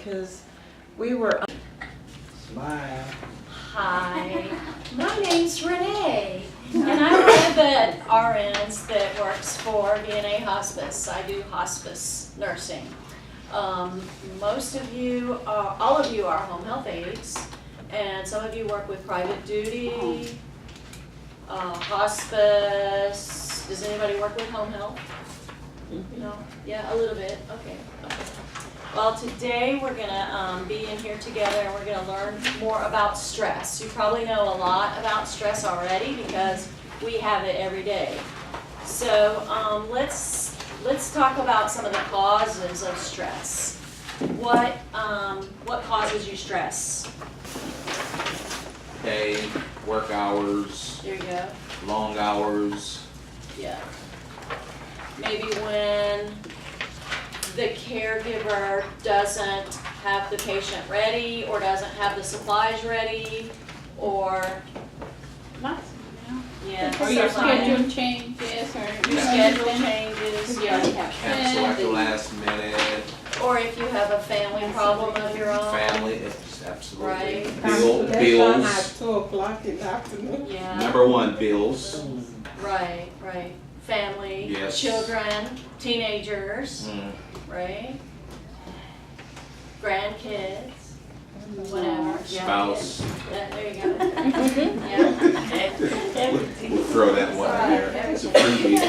because we were. Smile. Hi, my name's Renee, and I'm one of the RNs that works for VNA Hospice. I do hospice nursing. Most of you, all of you are home health aides, and some of you work with private duty, hospice. Does anybody work with home health? No? Yeah, a little bit, okay. Well, today we're gonna be in here together and we're gonna learn more about stress. You probably know a lot about stress already because we have it every day. So let's talk about some of the causes of stress. What causes you stress? Pay, work hours, There you go. long hours. Yeah. Maybe when the caregiver doesn't have the patient ready or doesn't have the supplies ready, or Lots, yeah, Or your stuff like that. schedule changes, or. Your schedule changes, yeah. Cancel at the last minute. Or if you have a family problem of your own. Family, it's absolutely. Right. Bills. At 2:00 in the afternoon. Yeah, Number one, bills. right. Family, Yes. children, teenagers, Mm. right? Grandkids, whatever. Yeah. Spouse. Yeah, there you go. Yeah. We'll throw that one in there. It's a freebie.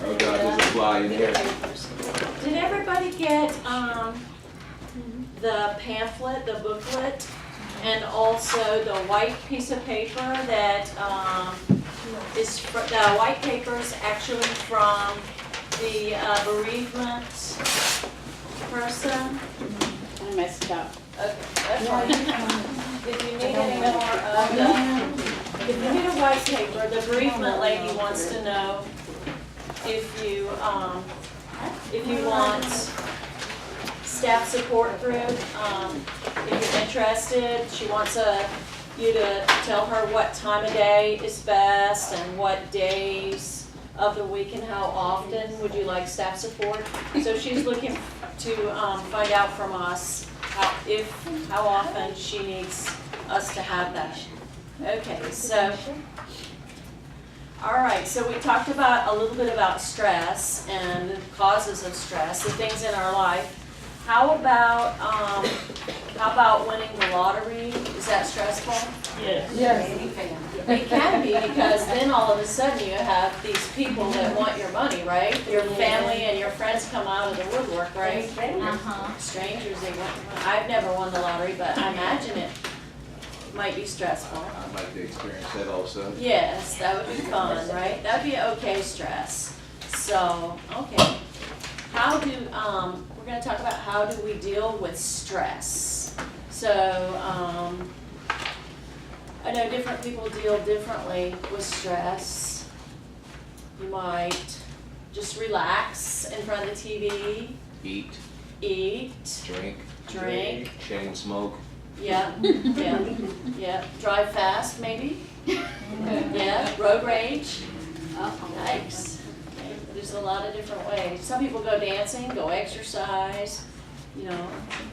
Oh God, there's a fly in here. Did everybody get the pamphlet, the booklet, and also the white piece of paper that the white paper is actually from the bereavement person? I messed up. Okay, that's fine. If you need any more of if you need a white paper, the bereavement lady wants to know if you want staff support group, if you're interested. She wants you to tell her what time of day is best and what days of the week and how often would you like staff support. So she's looking to find out from us how often she needs us to have that. Okay, so, all right, so we talked about a little bit about stress and the causes of stress, the things in our life. How about winning the lottery? Is that stressful? Yes. It can be, because then all of a sudden you have these people that want your money, right? Your family and your friends come out of the woodwork, right? Strangers, they want your money. I've never won the lottery, but I imagine it might be stressful. I might be experiencing that also. Yes, that would be fun, right? That would be okay stress. So, okay. We're gonna talk about how do we deal with stress. So, I know different people deal differently with stress. You might just relax in front of the TV, Eat, eat, drink, chain smoke. yeah, drive fast maybe, yeah, road rage, yikes. There's a lot of different ways. Some people go dancing, go exercise, you know,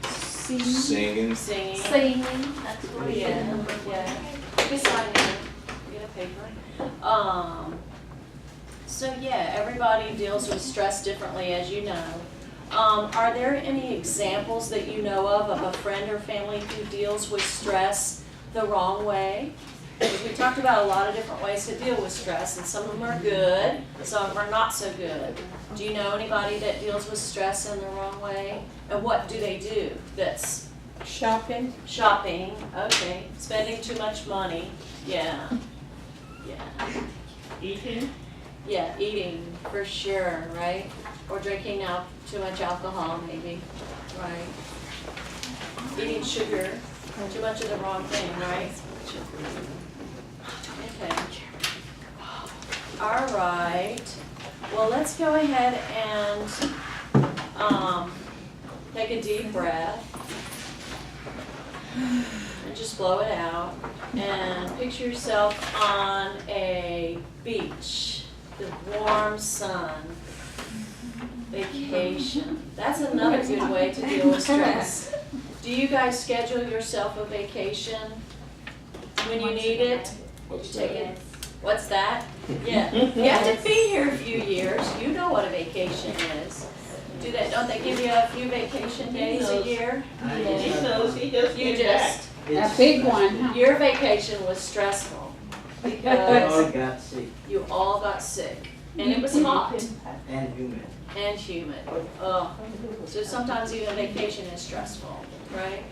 Singing. singing. That's what, yeah. Get a paper. So yeah, everybody deals with stress differently, as you know. Are there any examples that you know of a friend or family who deals with stress the wrong way? We talked about a lot of different ways to deal with stress, and some of them are good, some of them are not so good. Do you know anybody that deals with stress in the wrong way? And what do they do that's Shopping. shopping? Okay. Spending too much money. Yeah. Eating. Yeah, eating for sure, right? Or drinking out too much alcohol maybe, right? Eating sugar, too much of the wrong thing, right? Okay. All right. Well, let's go ahead and take a deep breath and just blow it out. And picture yourself on a beach, the warm sun, vacation. That's another good way to deal with stress. Do you guys schedule yourself a vacation when you need it? What's Take that? it. What's that? Yeah, you have to be here a few years, you know what a vacation is. Don't they give you a few vacation days a year? He knows, he just You came back. just, A big one, huh? your vacation was stressful I because got sick you all got sick. And it was hot and humid. and humid. Oh, so sometimes even vacation is stressful, right?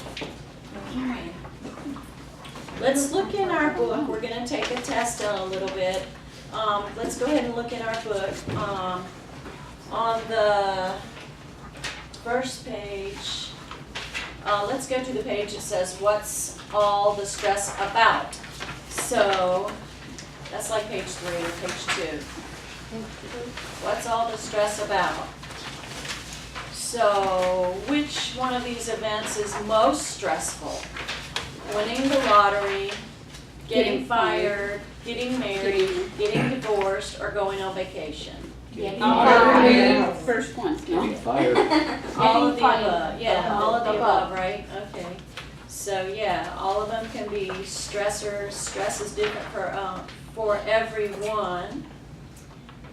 Alright. Let's look in our book, we're gonna take a test in a little bit. Let's go ahead and look in our book. On the first page, let's go to the page that says, what's all the stress about? So, that's like page 3 or page 2. What's all the stress about? So, which one of these events is most stressful? Winning the lottery, getting fired, getting married, getting divorced, or going on vacation? Getting Oh, first ones, Getting no? fired. All of the Getting above, yeah, all of the above. above, right? Okay. So, yeah, all of them can be stressors. Stress is different for everyone.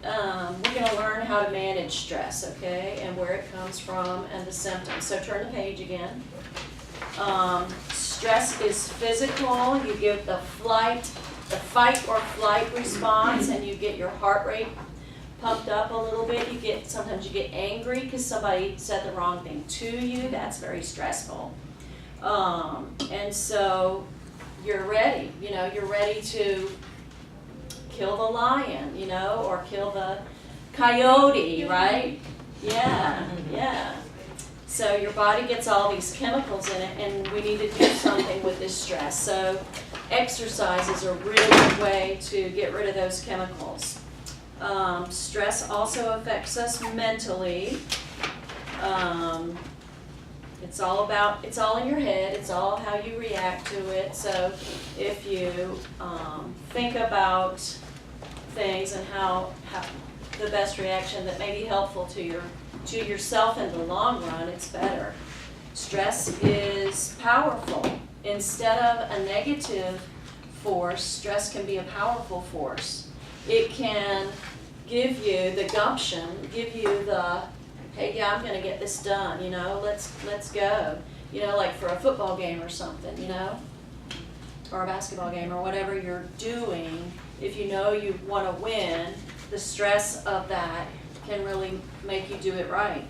We're gonna learn how to manage stress, okay, and where it comes from and the symptoms. So turn the page again. Stress is physical. You give the fight or flight response, and you get your heart rate pumped up a little bit. Sometimes you get angry because somebody said the wrong thing to you. That's very stressful. And so you're ready. You're ready to kill the lion, or kill the coyote, right? Yeah. So your body gets all these chemicals in it, and we need to do something with this stress. So exercise is a really good way to get rid of those chemicals. Stress also affects us mentally. It's all in your head, it's all how you react to it. So if you think about things and how the best reaction that may be helpful to yourself in the long run, it's better. Stress is powerful. Instead of a negative force, stress can be a powerful force. It can give you the gumption, give you the, hey, yeah, I'm gonna get this done, let's go. Like for a football game or something, or a basketball game or whatever you're doing, if you know you wanna win, the stress of that can really make you do it right.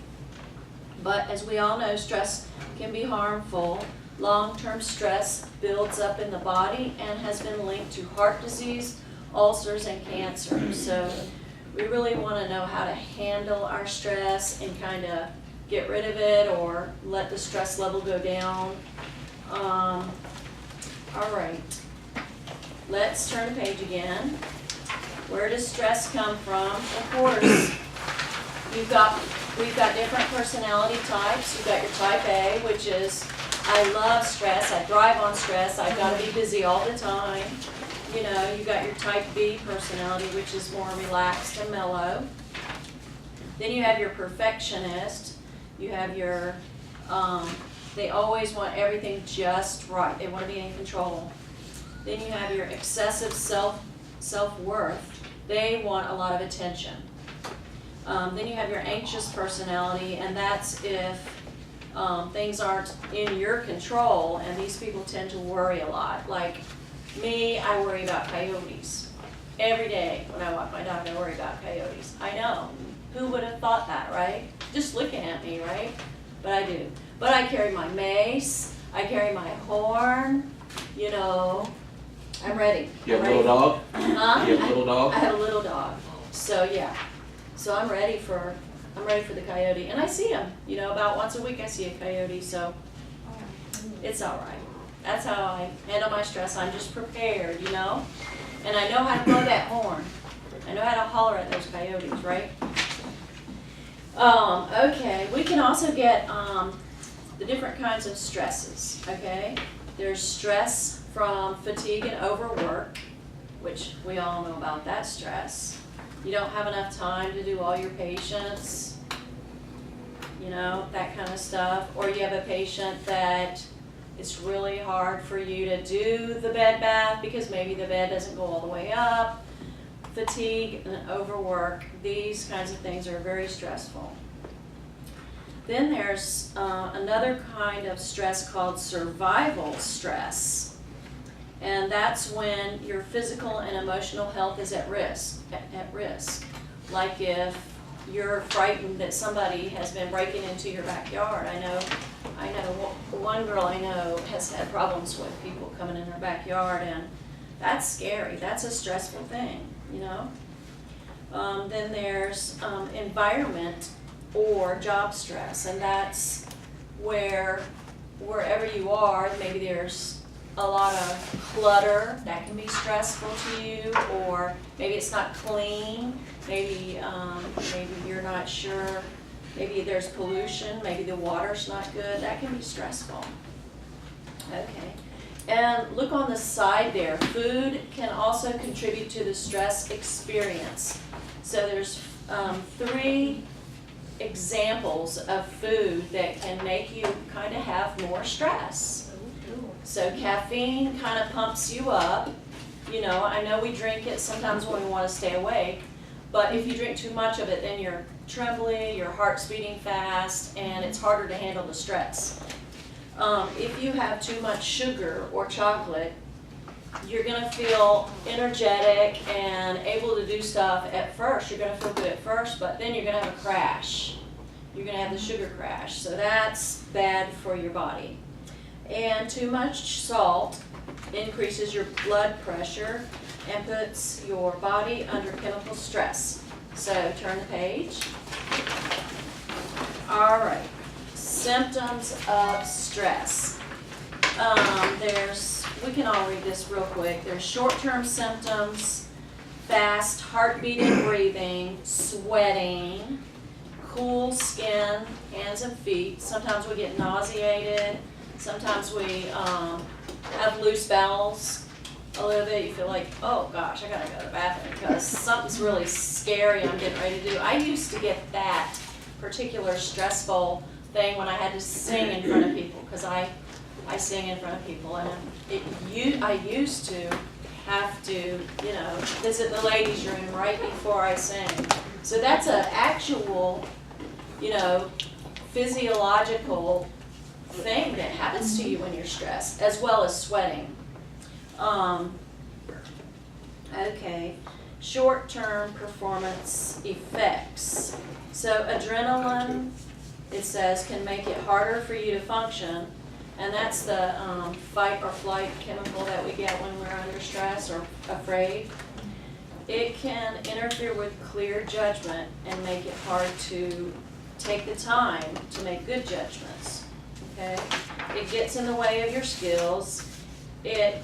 But as we all know, stress can be harmful. Long-term stress builds up in the body and has been linked to heart disease, ulcers, and cancer. So we really want to know how to handle our stress and kind of get rid of it or let the stress level go down. All right, let's turn the page again. Where does stress come from? Of course, we've got different personality types. You've got your type A, which is, I love stress, I thrive on stress, I've got to be busy all the time. You got your type B personality, which is more relaxed and mellow. Then you have your perfectionist. You have your, they always want everything just right. They want to be in control. Then you have your excessive self-worth. They want a lot of attention. Then you have your anxious personality, and that's if things aren't in your control, and these people tend to worry a lot. Like me, I worry about coyotes. Every day when I walk my dog, I worry about coyotes. I know. Who would have thought that, right? Just looking at me, right? But I do. But I carry my mace, I carry my horn, I'm ready. You have a little dog? Huh? You have a little dog? I have a little dog. So yeah. So I'm ready for the coyote. And I see him, about once a week I see a coyote, so it's all right. That's how I handle my stress. I'm just prepared, And I know how to blow that horn. I know how to holler at those coyotes, right? Okay, we can also get the different kinds of stresses, okay? There's stress from fatigue and overwork, which we all know about that stress. You don't have enough time to do all your patients. you know, that kind of stuff. Or you have a patient that it's really hard for you to do the bed bath because maybe the bed doesn't go all the way up. Fatigue and overwork, these kinds of things are very stressful. Then there's another kind of stress called survival stress. And that's when your physical and emotional health is at risk. Like if you're frightened that somebody has been breaking into your backyard. I know one girl I know has had problems with people coming in her backyard, and that's scary. That's a stressful thing, you know. Then there's environment or job stress, and that's where wherever you are, maybe there's a lot of clutter that can be stressful to you, or maybe it's not clean, maybe you're not sure, maybe there's pollution, maybe the water's not good, that can be stressful. Okay, and look on the side there, food can also contribute to the stress experience. So there's 3 examples of food that can make you kind of have more stress. So caffeine kind of pumps you up. You know, I know we drink it sometimes when we want to stay awake, but if you drink too much of it, then you're trembling, your heart's beating fast, and it's harder to handle the stress. If you have too much sugar or chocolate, you're going to feel energetic and able to do stuff at first. You're going to feel good at first, but then you're going to have a crash. You're going to have the sugar crash, so that's bad for your body. And too much salt increases your blood pressure and puts your body under chemical stress. So turn the page. All right, symptoms of stress. We can all read this real quick. There's short-term symptoms: fast heartbeat and breathing, sweating, cool skin, hands and feet. Sometimes we get nauseated. Sometimes we have loose bowels a little bit. You feel like, oh gosh, I gotta go to the bathroom because something's really scary I'm getting ready to do. I used to get that particular stressful thing when I had to sing in front of people, because I sing in front of people, and I used to have to, you know, visit the ladies' room right before I sing. So that's an actual, you know, physiological thing that happens to you when you're stressed, as well as sweating. Okay, short-term performance effects. So adrenaline, it says, can make it harder for you to function, and that's the fight or flight chemical that we get when we're under stress or afraid. It can interfere with clear judgment and make it hard to take the time to make good judgments. Okay, it gets in the way of your skills. It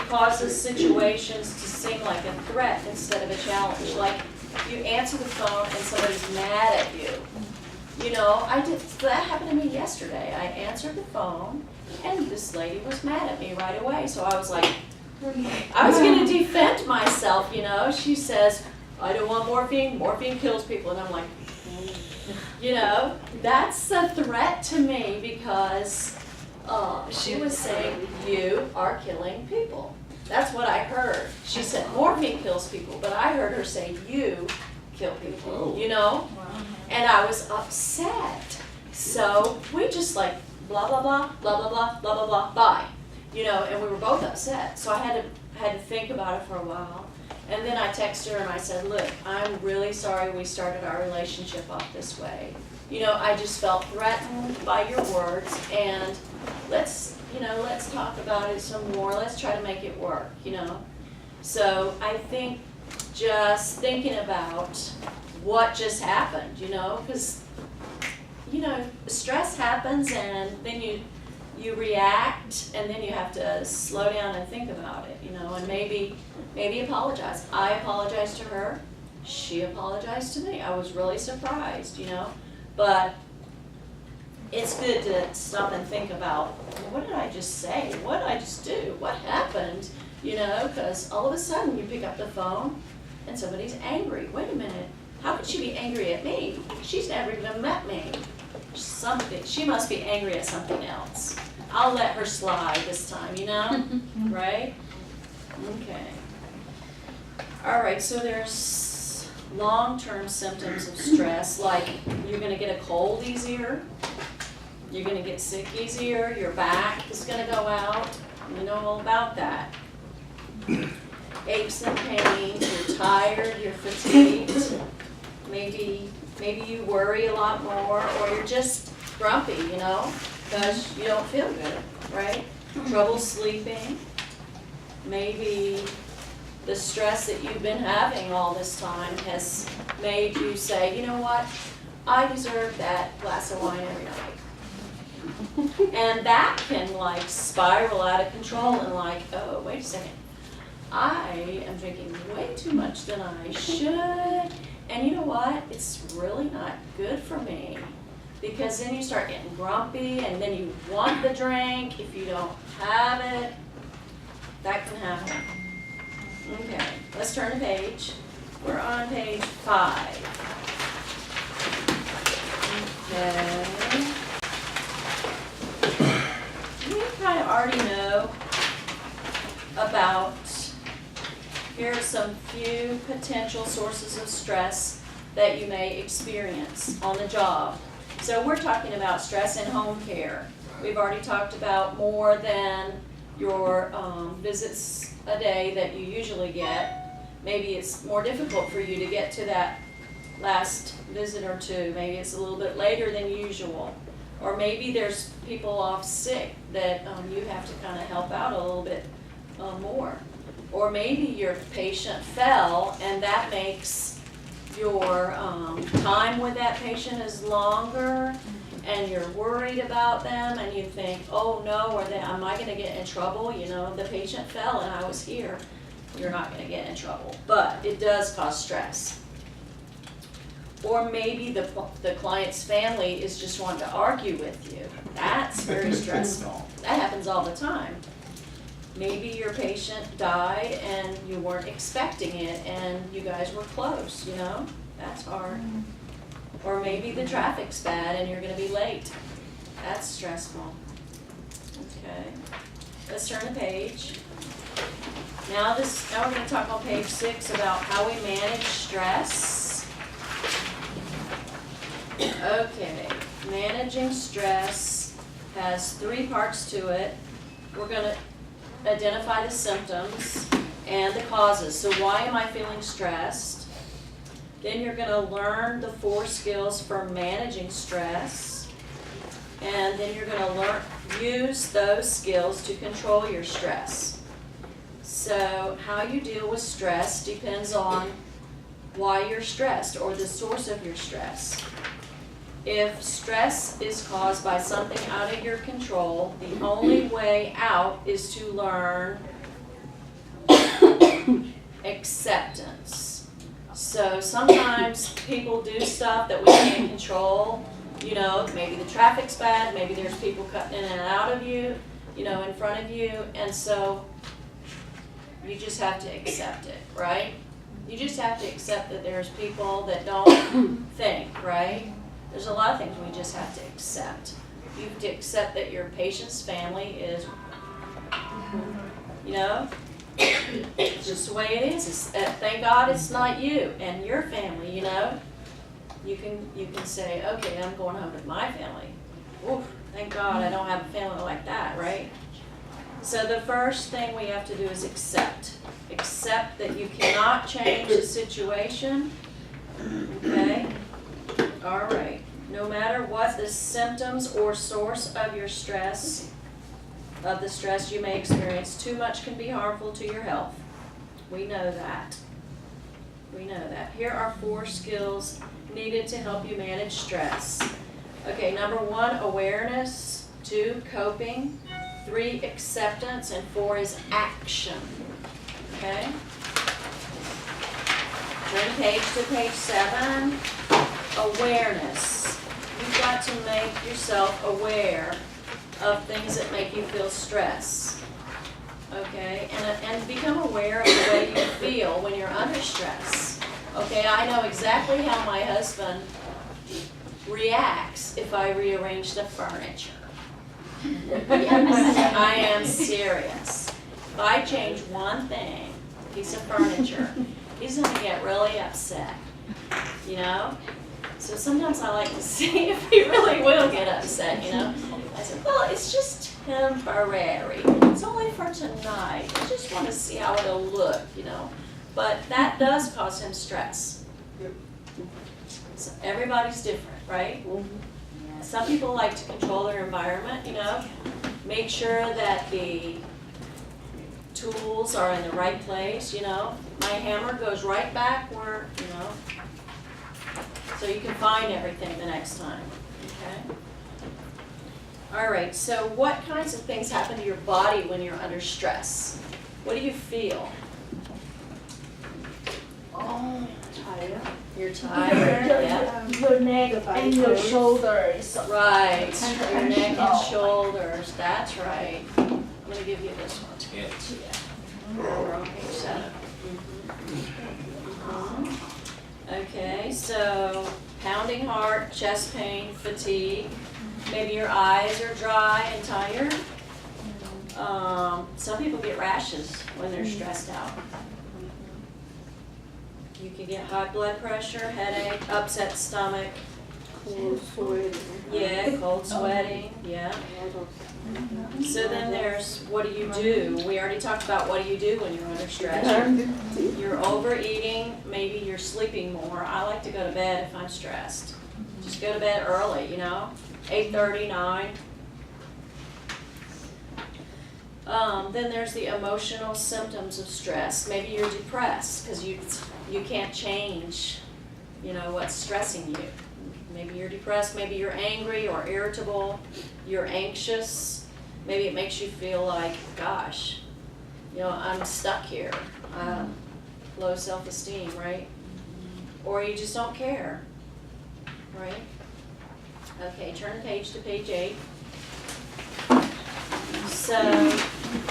causes situations to seem like a threat instead of a challenge. Like you answer the phone and somebody's mad at you. You know, that happened to me yesterday. I answered the phone and this lady was mad at me right away. So I was like, I was going to defend myself, you know. She says, I don't want morphine. Morphine kills people. And I'm like, you know, that's a threat to me because she was saying, you are killing people. That's what I heard. She said, morphine kills people, but I heard her say, you kill people, you know? And I was upset. So we just like, blah, blah, blah, blah, blah, blah, blah, blah, blah, bye. You know, and we were both upset. So I had to think about it for a while. And then I texted her and I said, look, I'm really sorry we started our relationship off this way. You know, I just felt threatened by your words, and let's talk about it some more. Let's try to make it work, you know. So I think just thinking about what just happened, you know, because, you know, stress happens and then you react, and then you have to slow down and think about it, you know, and maybe apologize. I apologized to her. She apologized to me. I was really surprised, you know, but it's good to stop and think about, what did I just say? What did I just do? What happened? You know, because all of a sudden you pick up the phone and somebody's angry. Wait a minute. how could she be angry at me? She's never even met me. She must be angry at something else. I'll let her slide this time, you know? Right? Okay. All right, so there's long-term symptoms of stress, like you're gonna get a cold easier, you're gonna get sick easier, your back is gonna go out. You know all about that. Aches and pains, you're tired, you're fatigued. Maybe you worry a lot more, or you're just grumpy, you know, because you don't feel good, right? Trouble sleeping. Maybe the stress that you've been having all this time has made you say, you know what, I deserve that glass of wine every night. And that can like spiral out of control and like, oh, wait a second, I am drinking way too much than I should. And you know what, it's really not good for me. Because then you start getting grumpy and then you want the drink if you don't have it. That can happen. Okay, let's turn the page. We're on page 5. Okay. You kind of already know about, here are some few potential sources of stress that you may experience on the job. So we're talking about stress in home care. We've already talked about more than your visits a day that you usually get. Maybe it's more difficult for you to get to that last visit or two. Maybe it's a little bit later than usual. Or maybe there's people off sick that you have to kind of help out a little bit more. Or maybe your patient fell and that makes your time with that patient is longer, and you're worried about them, and you think, oh no, am I going to get in trouble? You know, the patient fell and I was here. You're not going to get in trouble, but it does cause stress. Or maybe the client's family is just wanting to argue with you. That's very stressful. That happens all the time. Maybe your patient died and you weren't expecting it and you guys were close, you know? That's hard. Or maybe the traffic's bad and you're going to be late. That's stressful. Okay. Let's turn the page. Now we're going to talk on page 6 about how we manage stress. Okay. Managing stress has 3 parts to it. We're going to identify the symptoms and the causes. So why am I feeling stressed? Then you're going to learn the 4 skills for managing stress. And then you're going to use those skills to control your stress. So how you deal with stress depends on why you're stressed or the source of your stress. If stress is caused by something out of your control, the only way out is to learn acceptance. So sometimes people do stuff that we can't control. You know, maybe the traffic's bad, maybe there's people cutting in and out of you, you know, in front of you, and so you just have to accept it, right? You just have to accept that there's people that don't think, right? There's a lot of things we just have to accept. You have to accept that your patient's family is, you know, it's just the way it is. Thank God it's not you and your family, you know. You can say, okay, I'm going home with my family. Oof, thank God I don't have a family like that, right? So the first thing we have to do is accept. Accept that you cannot change the situation, okay? All right. No matter what the symptoms or source of your stress, of the stress you may experience, too much can be harmful to your health. We know that. We know that. Here are 4 skills needed to help you manage stress. Okay, number 1, awareness. 2, coping. 3, acceptance. And 4 is action. Okay? Turn the page to page 7. Awareness. You've got to make yourself aware of things that make you feel stress. Okay? And become aware of the way you feel when you're under stress. Okay, I know exactly how my husband reacts if I rearrange the furniture. Yes, I am serious. If I change one thing, piece of furniture, he's gonna get really upset, you know? So sometimes I like to see if he really will get upset, you know? I said, well, it's just temporary. It's only for tonight. I just want to see how it'll look, you know? But that does cause him stress. So everybody's different, right? Some people like to control their environment, you know? Make sure that the tools are in the right place, you know? My hammer goes right back where, you know, so you can find everything the next time, okay? All right, so what kinds of things happen to your body when you're under stress? What do you feel? Oh, tired. You're tired, yeah. Your neck and your shoulders. Right, your neck and Oh. shoulders, that's right. I'm gonna give you this one. We're on page 7. Okay, so pounding heart, chest pain, fatigue. Maybe your eyes are dry and tired. Some people get rashes when they're stressed out. You can get high blood pressure, headache, upset stomach. Cold sweating. Yeah, cold sweating, yeah. So then there's, what do you do? We already talked about what do you do when you're under stress. You're overeating, maybe you're sleeping more. I like to go to bed if I'm stressed. Just go to bed early, you know, 8:30, 9. Then there's the emotional symptoms of stress. Maybe you're depressed because you can't change, you know, what's stressing you. Maybe you're depressed, maybe you're angry or irritable, you're anxious. Maybe it makes you feel like, gosh, you know, I'm stuck here. Low self-esteem, right? Or you just don't care, right? Okay, turn the page to page 8. So,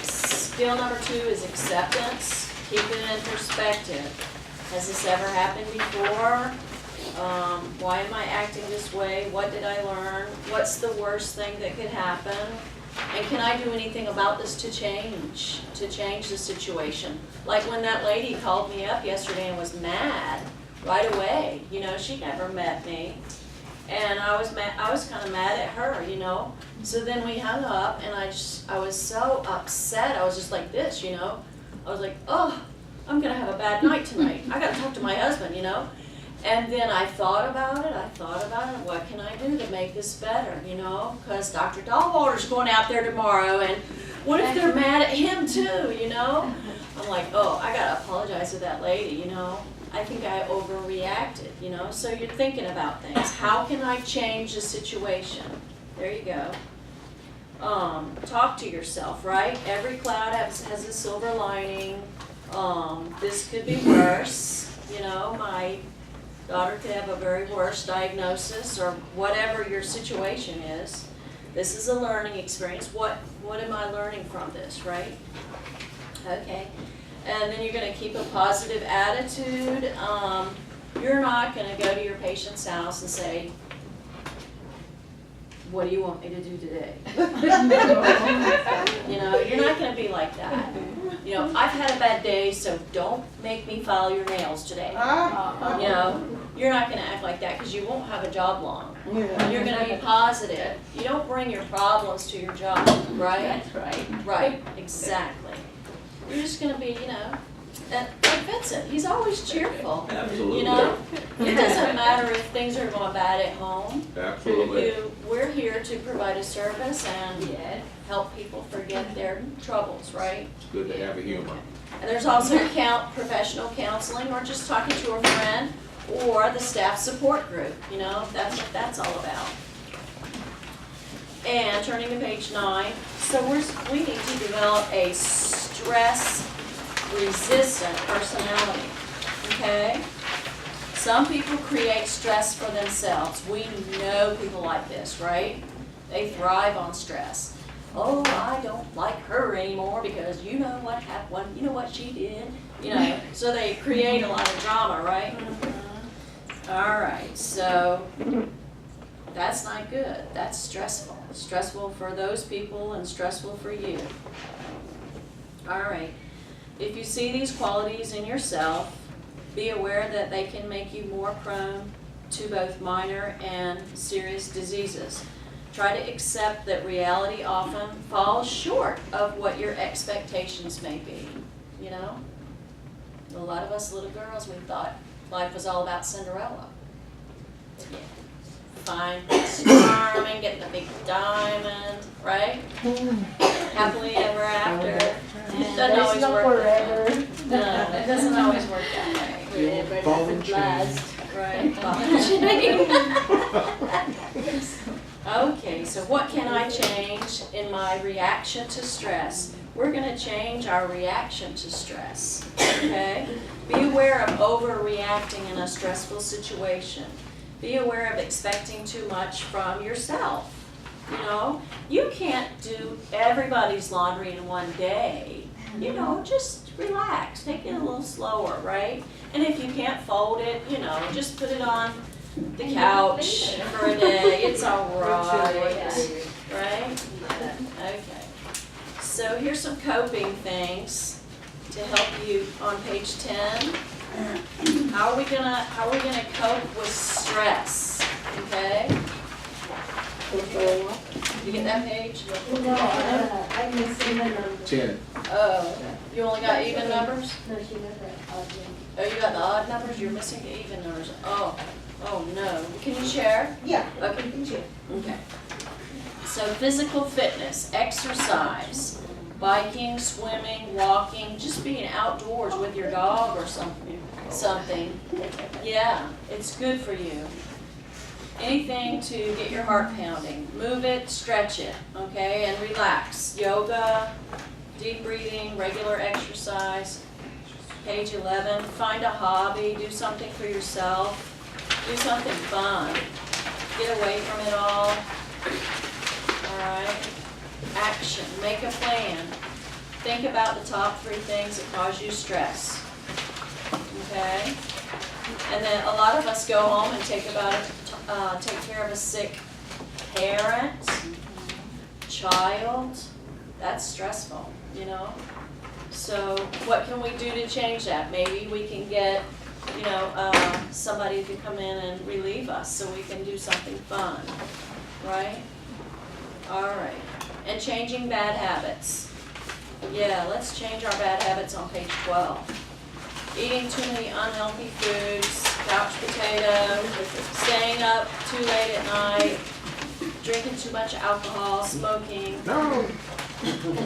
skill number 2 is acceptance. Keep it in perspective. Has this ever happened before? Why am I acting this way? What did I learn? What's the worst thing that could happen? And can I do anything about this to change the situation? Like when that lady called me up yesterday and was mad right away. You know, she never met me. And I was kind of mad at her, you know. So then we hung up, and I was so upset. I was just like this, you know. I was like, oh, I'm going to have a bad night tonight. I got to talk to my husband, you know. And then I thought about it. What can I do to make this better, you know? Because Dr. Dahlwalder's going out there tomorrow, and what if they're mad at him too, you know? I'm like, oh, I got to apologize to that lady, you know. I think I overreacted, you know. So you're thinking about things. How can I change the situation? There you go. Talk to yourself, right? Every cloud has a silver lining. This could be worse, you know. My daughter could have a very worse diagnosis or whatever your situation is. This is a learning experience. What am I learning from this, right? Okay. And then you're going to keep a positive attitude. You're not going to go to your patient's house and say, what do you want me to do today? You know, you're not going to be like that. You know, I've had a bad day, so don't make me file your nails today. You know, you're not going to act like that because you won't have a job long. You're going to be positive. You don't bring your problems to your job, right? That's right. Right, exactly. You're just going to be, you know, like Vincent, he's always cheerful. Absolutely. You know, it doesn't matter if things are going bad at home. Absolutely. We're here to provide a service and help people forget their troubles, right? It's good to have a humor. And there's also professional counseling or just talking to a friend or the staff support group, you know, that's what that's all about. And turning to page 9, so we need to develop a stress-resistant personality, okay? Some people create stress for themselves. We know people like this, right? They thrive on stress. oh, I don't like her anymore because you know what happened, you know what she did, you know, so they create a lot of drama, right? All right, so that's not good. That's stressful. Stressful for those people and stressful for you. All right, if you see these qualities in yourself, be aware that they can make you more prone to both minor and serious diseases. Try to accept that reality often falls short of what your expectations may be, you know? A lot of us little girls, we thought life was all about Cinderella. Yeah. Fine, charming, getting the big diamond, right? Happily ever after. Doesn't always work that way. No, it doesn't always work that way. Ball and chain. Right. Okay, so what can I change in my reaction to stress? We're going to change our reaction to stress, okay? Be aware of overreacting in a stressful situation. Be aware of expecting too much from yourself. You know, you can't do everybody's laundry in one day. You know, just relax, take it a little slower, right? And if you can't fold it, you know, just put it on the couch for a day. It's all right, right? Okay. So here's some coping things to help you on page 10. How are we gonna cope with stress? Okay? You get that page? No, I'm missing the number. 10. Oh, you only got even numbers? No, she never. Oh, you got the odd numbers? You're missing the even numbers. Oh no. Can you share? Yeah. Okay. Okay. So physical fitness, exercise, biking, swimming, walking, just being outdoors with your dog or something. Yeah, it's good for you. Anything to get your heart pounding. Move it, stretch it, okay, and relax. Yoga, deep breathing, regular exercise. Page 11, find a hobby, do something for yourself, do something fun. Get away from it all. Alright. Action, make a plan. Think about the top 3 things that cause you stress. Okay? And then a lot of us go home and take care of a sick parent, child. That's stressful, you know? So what can we do to change that? Maybe we can get, you know, somebody to come in and relieve us so we can do something fun, right? All right. And changing bad habits. Yeah, let's change our bad habits on page 12. Eating too many unhealthy foods, couch potato, staying up too late at night, drinking too much alcohol, smoking. No.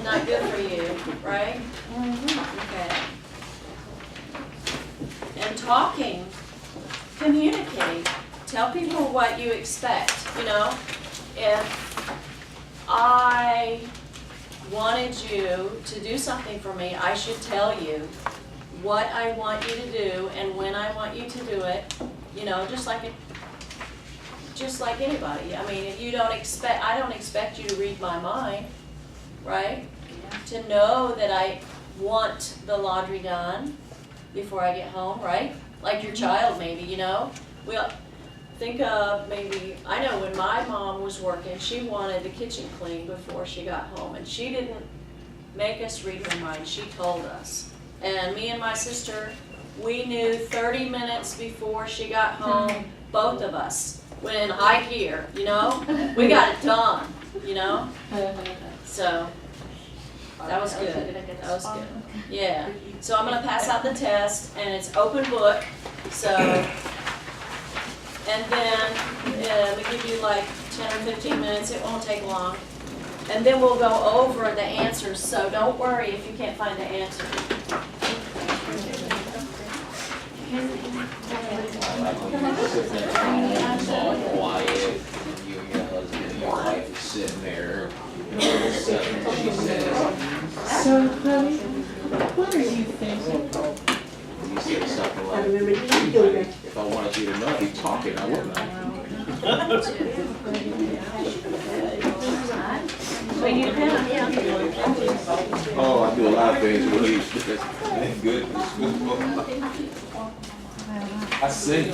Not good for you, right? Okay. And talking, communicate. Tell people what you expect, you know. If I wanted you to do something for me, I should tell you what I want you to do and when I want you to do it, you know, just like anybody. I mean, if you don't expect, I don't expect you to read my mind, right? To know that I want the laundry done before I get home, right? Like your child maybe, you know? Well, think of maybe, I know when my mom was working, she wanted the kitchen clean before she got home, and she didn't make us read her mind, she told us. And me and my sister, we knew 30 minutes before she got home, both of us went in high gear, you know? We got it done, you know? So, that was good. That was good. Yeah. So I'm going to pass out the test, and it's open book. So, and then we give you like 10 or 15 minutes. It won't take long. And then we'll go over the answers. So don't worry if you can't find the answer. Quiet, and you and your husband and your wife are sitting there, and all of a sudden she says, So, honey, what are you thinking? you said something like, if I wanted you to know, I'd be talking, I wouldn't. Well, you can, yeah. Oh, I do a lot of things with these. That's good. I sing. I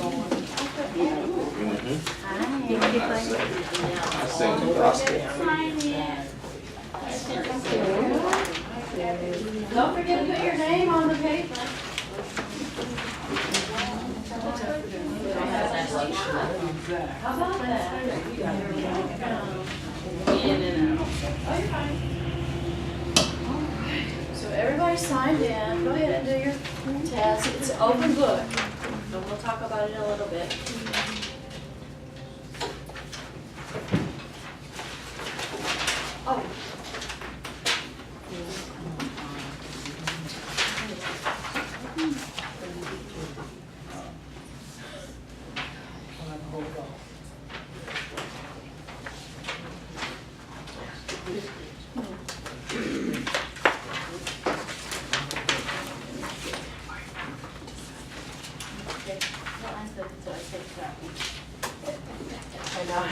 sing the gospel. Don't forget to put your name on the paper. How about that? In and out. Oh, you're fine. So everybody signed in. Go ahead and do your test. It's an open book. And we'll talk about it in a little bit. Oh. I know.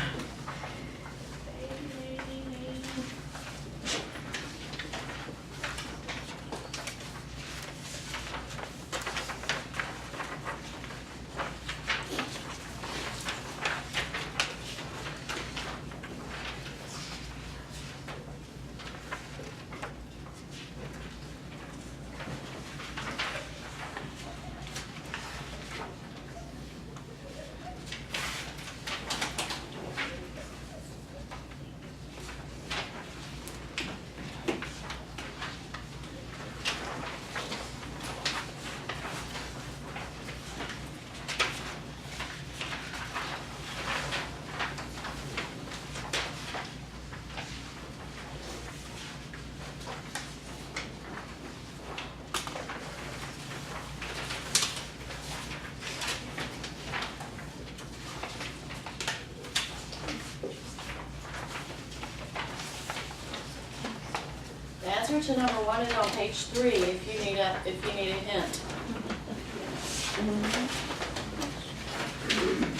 The answer to number 1 is on page 3 if you need a hint.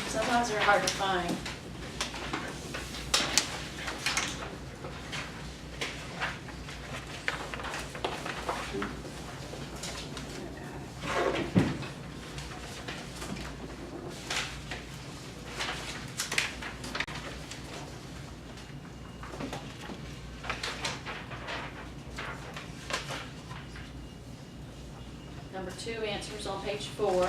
Sometimes they're hard to find. Number 2 answers on page 4.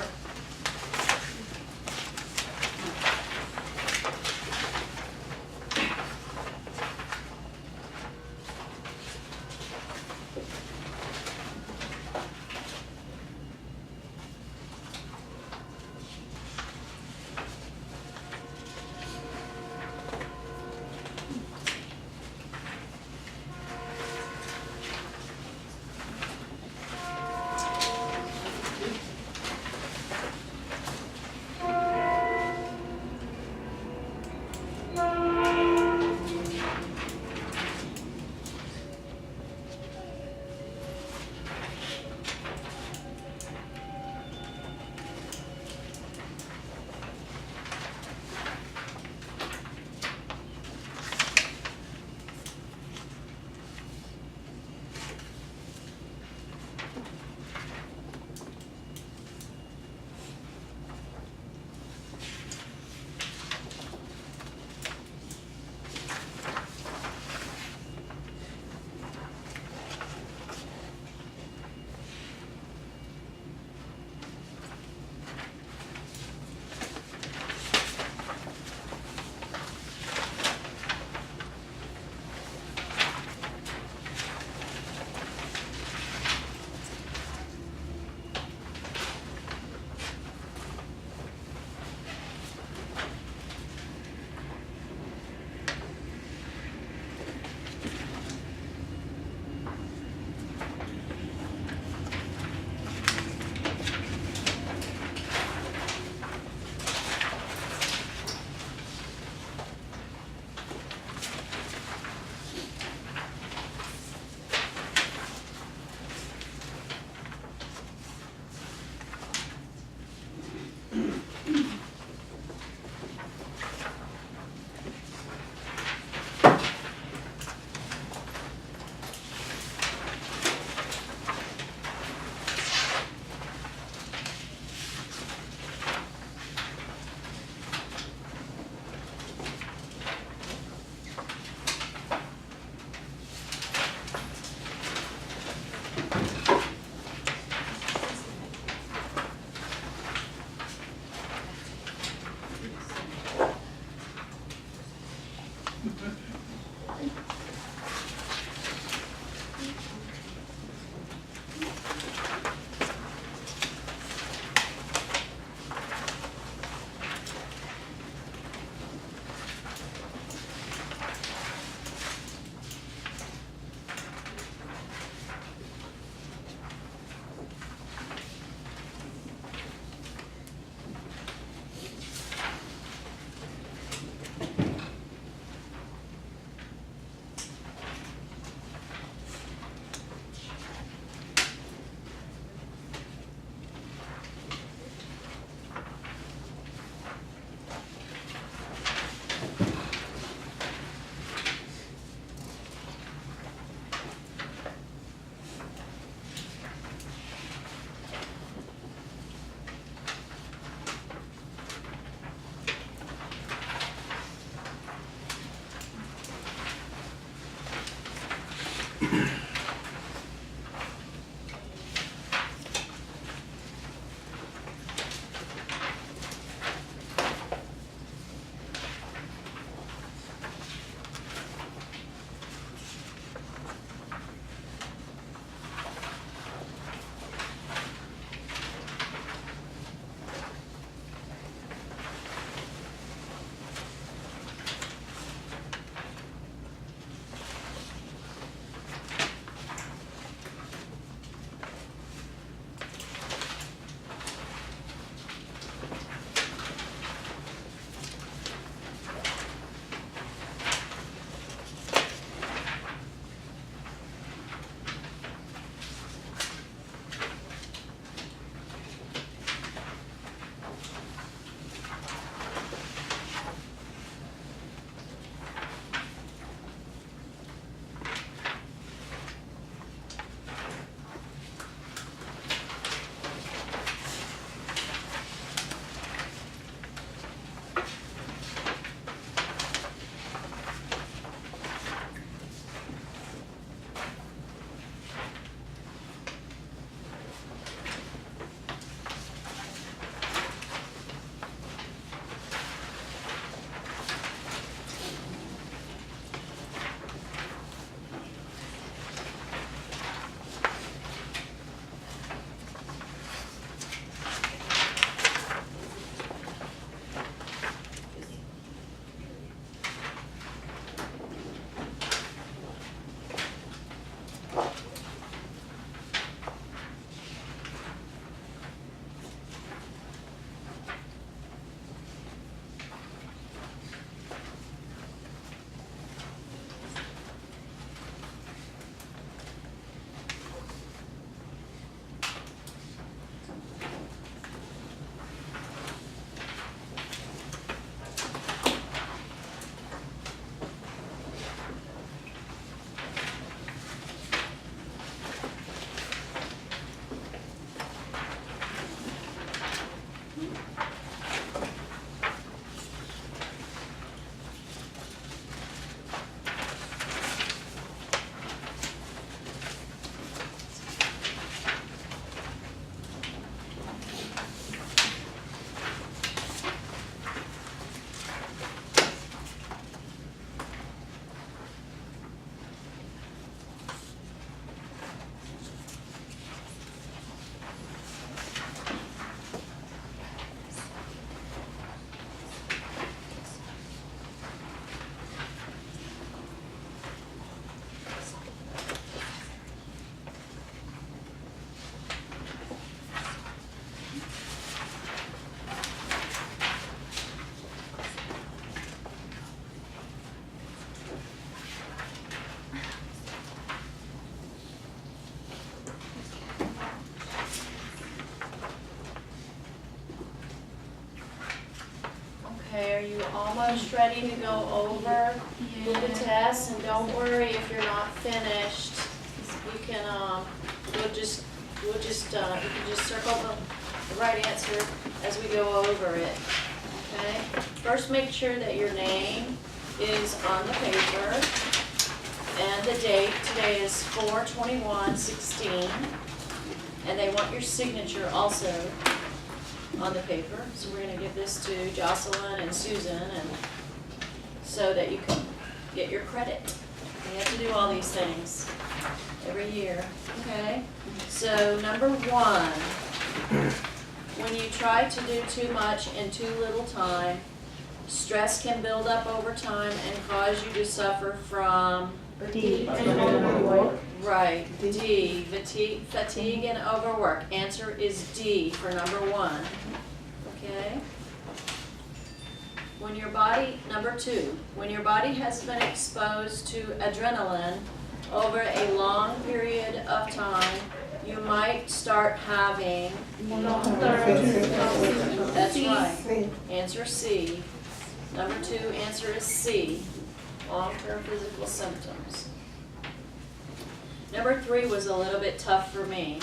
you're almost ready to go over the test, and don't worry if you're not finished. You can, you can just circle the right answer as we go over it, okay? First, make sure that your name is on the paper, and the date today is 4/21/16, and they want your signature also on the paper. So we're gonna give this to Jocelyn and Susan, and so that you can get your credit. You have to do all these things every year, okay? So number 1, when you try to do too much in too little time, stress can build up over time and cause you to suffer from right, D, fatigue and overwork. Answer is D for number 1, okay? When your body, number 2, when your body has been exposed to adrenaline over a long period of time, you might start having, that's right, answer C. Number 2, answer is C, long-term physical symptoms. Number 3 was a little bit tough for me.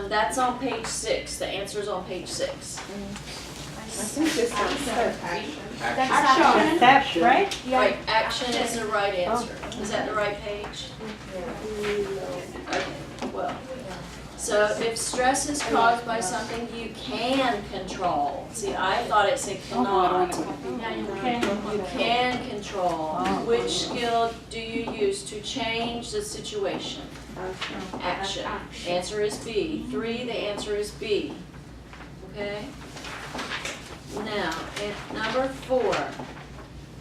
That's on page 6, the answer's on page 6. I think this is action. Action. That's right. Right, action is the right answer. Is that the right page? Okay, well, so if stress is caused by something you can control, see, I thought it said cannot. You can control. Which skill do you use to change the situation? Action. Answer is B. 3, the answer is B. Okay? Now, number 4,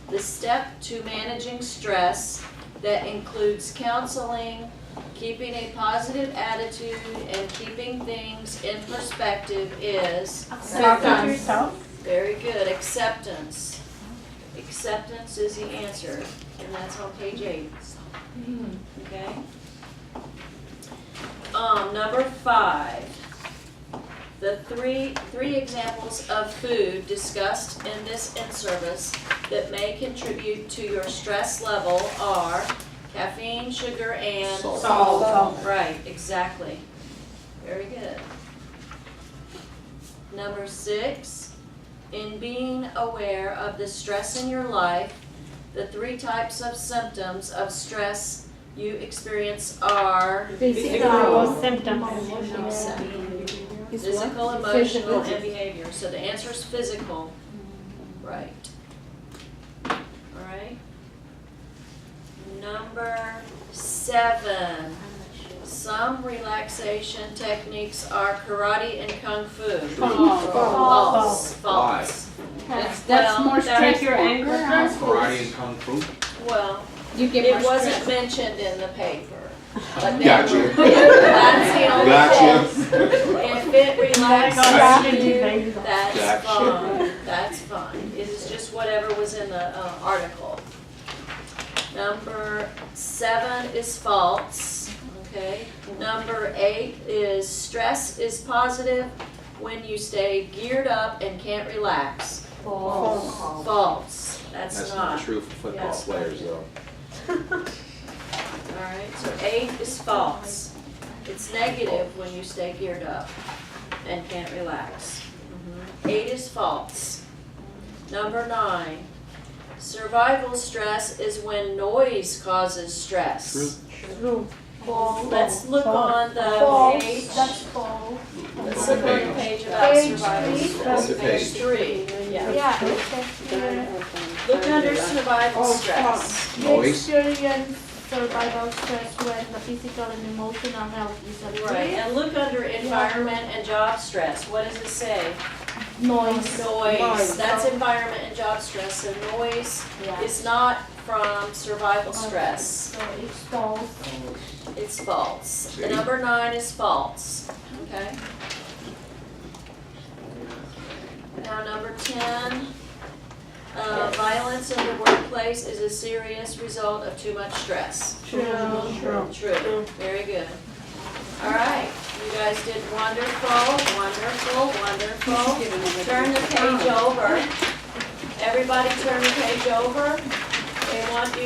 the step to managing stress that includes counseling, keeping a positive attitude, and keeping things in perspective is very good. Acceptance. Acceptance is the answer, and that's on page 8. Okay. Number 5. The three examples of food discussed in this in-service that may contribute to your stress level are caffeine, sugar, and Salt. Right, exactly. Very good. Number 6, in being aware of the stress in your life, the 3 types of symptoms of stress you experience are Physical symptoms. physical, emotional, and behavior. So the answer is physical. Right. All right. Number 7. Some relaxation techniques are karate and kung fu. False. False. That's more stress your anger out. Karate and kung fu. Well, You get it more wasn't stress. mentioned in the paper. But Gotcha. that's the only Gotcha. thing. If it relaxes you, that's Gotcha. fine. That's fine. It is just whatever was in the article. Number 7 is false. Okay. Number 8 is stress is positive when you stay geared up and can't relax. False. That's not. not true for football Yes. players though. Alright, so 8 is false. It's negative when you stay geared up and can't relax. 8 is false. Number 9, survival stress is when noise causes stress. True. Let's look on the page. That's false. Let's look on the page about Page survival 3. stress. Page Page 3, yeah. Yeah, it says here. Look under survival stress. You Noise. experience survival stress when the physical and emotional health is at Right, risk. and look under environment and job stress. What does it say? Noise. Noise, that's environment and job stress, so noise Yeah. is not from survival stress. So it's false. It's false. See? Number 9 is false, okay? Now, number 10, violence in the workplace is a serious result of too much stress. True. True, very good. All right, you guys did wonderful, wonderful, wonderful. Turn the page over. everybody turn the page over. They want you